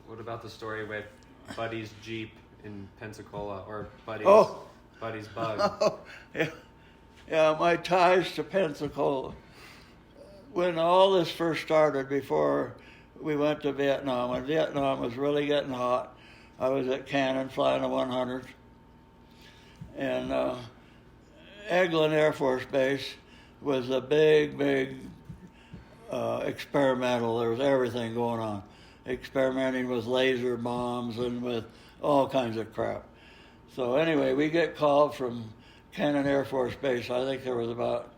What about the story with Buddy's Jeep in Pensacola, or Buddy's Bug? Oh, yeah, my ties to Pensacola. When all this first started, before we went to Vietnam, when Vietnam was really getting hot, I was at Cannon flying a 100. And Eglin Air Force Base was a big experimental. There was everything going on. Experimenting with laser bombs and with all kinds of crap. So anyway, we get called from Cannon Air Force Base. I think there was about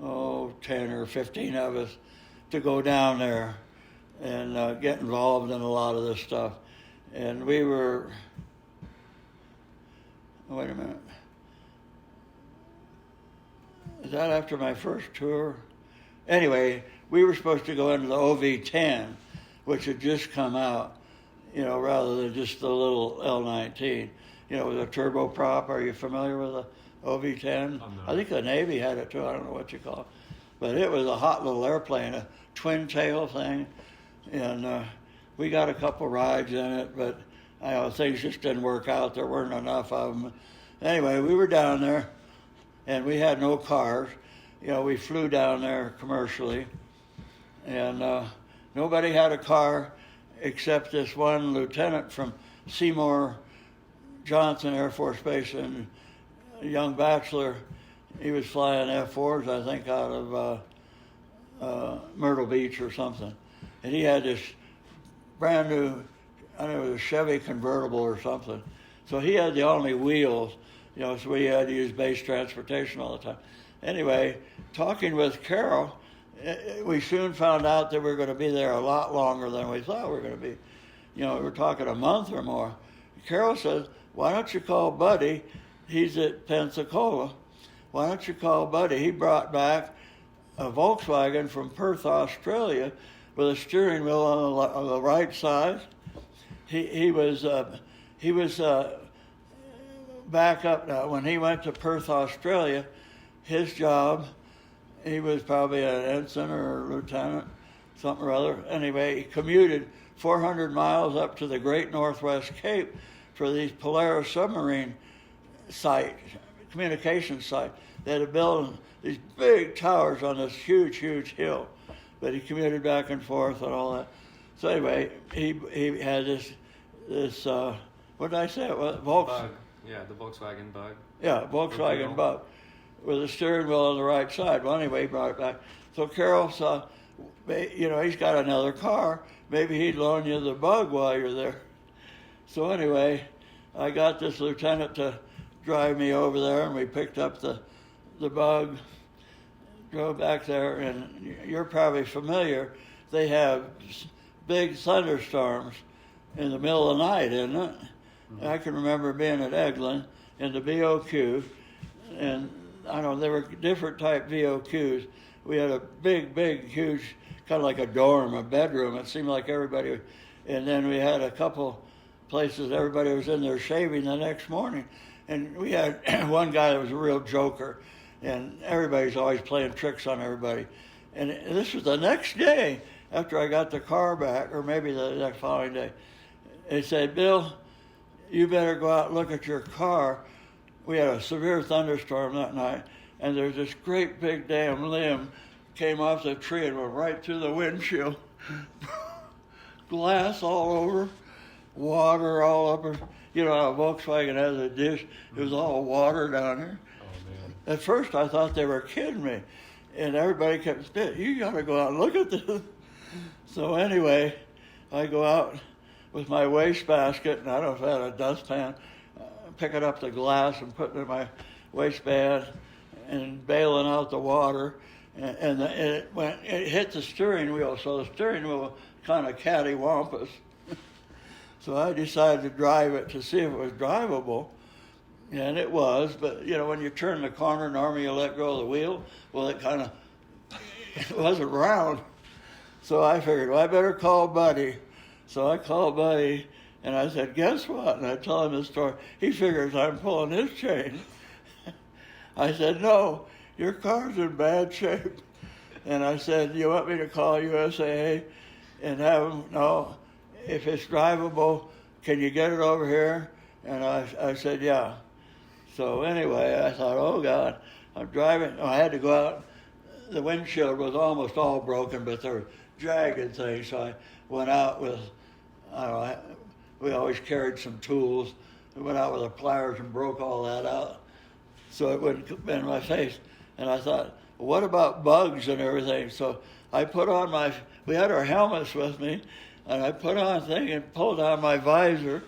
10 or 15 of us to go down there and get involved in a lot of this stuff. And we were, wait a minute, is that after my first tour? Anyway, we were supposed to go into the OV-10, which had just come out, rather than just the little L-19, with a turboprop. Are you familiar with the OV-10? I think the Navy had it too. I don't know what you call it. But it was a hot little airplane, a twin tail thing. And we got a couple rides in it, but things just didn't work out. There weren't enough of them. Anyway, we were down there, and we had no cars. We flew down there commercially, and nobody had a car except this one lieutenant from Seymour Johnson Air Force Base, and a young bachelor. He was flying F-4s, I think, out of Myrtle Beach or something. And he had this brand new, I don't know, it was a Chevy convertible or something. So he had the only wheels, so we had to use base transportation all the time. Anyway, talking with Carol, we soon found out that we were going to be there a lot longer than we thought we were going to be. We were talking a month or more. Carol says, why don't you call Buddy? He's at Pensacola. Why don't you call Buddy? He brought back a Volkswagen from Perth, Australia, with a steering wheel on the right side. He was back up now. When he went to Perth, Australia, his job, he was probably an ensign or a lieutenant, something or other. Anyway, he commuted 400 miles up to the Great Northwest Cape for these Polaris submarine communication site. They had to build these big towers on this huge hill, but he commuted back and forth and all that. So anyway, he had this what did I say? Bug. Yeah, the Volkswagen Bug. Yeah, Volkswagen Bug with a steering wheel on the right side. Well, anyway, he brought it back. So Carol saw, he's got another car. Maybe he'd loan you the Bug while you're there. So anyway, I got this lieutenant to drive me over there, and we picked up the Bug, drove back there, and you're probably familiar. They have big thunderstorms in the middle of the night, isn't it? Mm-hmm. I can remember being at Eglin in the VOQ, and I don't know, there were different type VOQs. We had a big, huge, kind of like a dorm, a bedroom. It seemed like everybody, and then we had a couple places everybody was in there shaving the next morning. And we had one guy that was a real joker, and everybody's always playing tricks on everybody. And this was the next day after I got the car back, or maybe the next following day. He said, Bill, you better go out and look at your car. We had a severe thunderstorm that night, and there's this great big damn limb came off the tree and went right through the windshield. Glass all over, water all over. How Volkswagen has a dish. It was all water down there. Oh, man. At first, I thought they were kidding me. And everybody kept saying, you got to go out and look at this. So anyway, I go out with my wastebasket, and I don't know if I had a dustpan, picking up the glass and putting it in my waistband and bailing out the water. And it hit the steering wheel, so the steering wheel kind of cattywampus. So I decided to drive it to see if it was drivable, and it was. But, when you turn the corner, normally you let go of the wheel. Well, it wasn't round. So I figured, I better call Buddy. So I called Buddy, and I said, guess what? And I tell him the story. He figures I'm pulling his chain. I said, no, your car's in bad shape. And I said, you want me to call USAA and have them? No. if it's drivable, can you get it over here? And I said, yeah. So anyway, I thought, oh God, I'm driving. I had to go out. The windshield was almost all broken, but there were jagged things. So I went out with, I don't know, we always carried some tools. We went out with the pliers and broke all that out so it wouldn't bend my face. And I thought, well, what about bugs and everything? So I put on we had our helmets with me, and I put on a thing and pulled down my visor.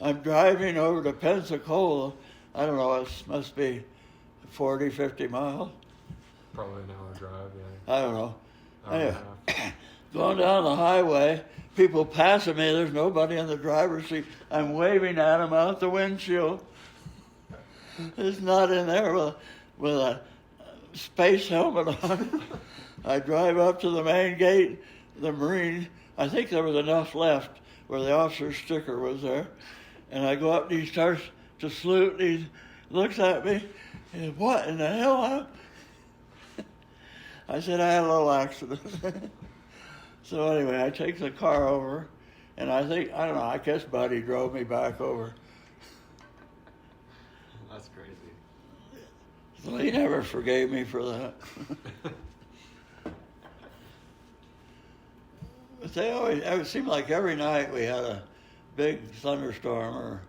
I'm driving over to Pensacola. I don't know, it must be 40, 50 miles. Probably an hour drive, yeah. I don't know. Hour and a Anyway, half. going down the highway, people passing me, there's nobody in the driver's seat. I'm waving at them out the windshield. It's not in there with a space helmet on. I drive up to the main gate, the Marine, I think there was enough left where the officer's sticker was there. And I go up and he starts to salute, and he looks at me, and says, what in the hell? I said, I had a little accident. So anyway, I take the car over, and I don't know, I guess Buddy drove me back over. That's crazy. So he never forgave me for that. But it seemed like every night we had a big thunderstorm, or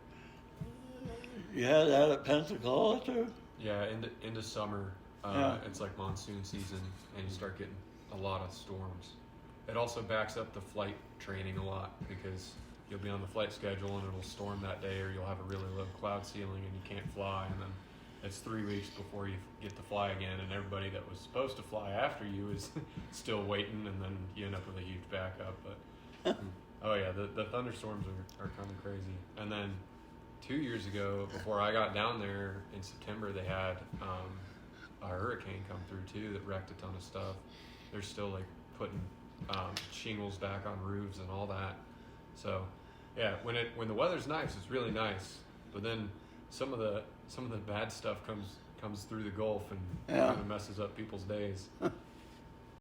you had that at Pensacola too? Yeah, into summer, Yeah. it's like monsoon season, and you start getting a lot of storms. It also backs up the flight training a lot because you'll be on the flight schedule and it'll storm that day, or you'll have a really low cloud ceiling and you can't fly, and then it's 3 weeks before you get to fly again, and everybody that was supposed to fly after you is still waiting, and then you end up with a huge backup. But oh yeah, the thunderstorms are kind of crazy. And then 2 years ago, before I got down there in September, they had a hurricane come through too that wrecked a ton of stuff. They're still like putting shingles back on roofs and all that. So yeah, when the weather's nice, it's really nice. But then some of the bad stuff comes through the Gulf and Yeah. kind of messes up people's days.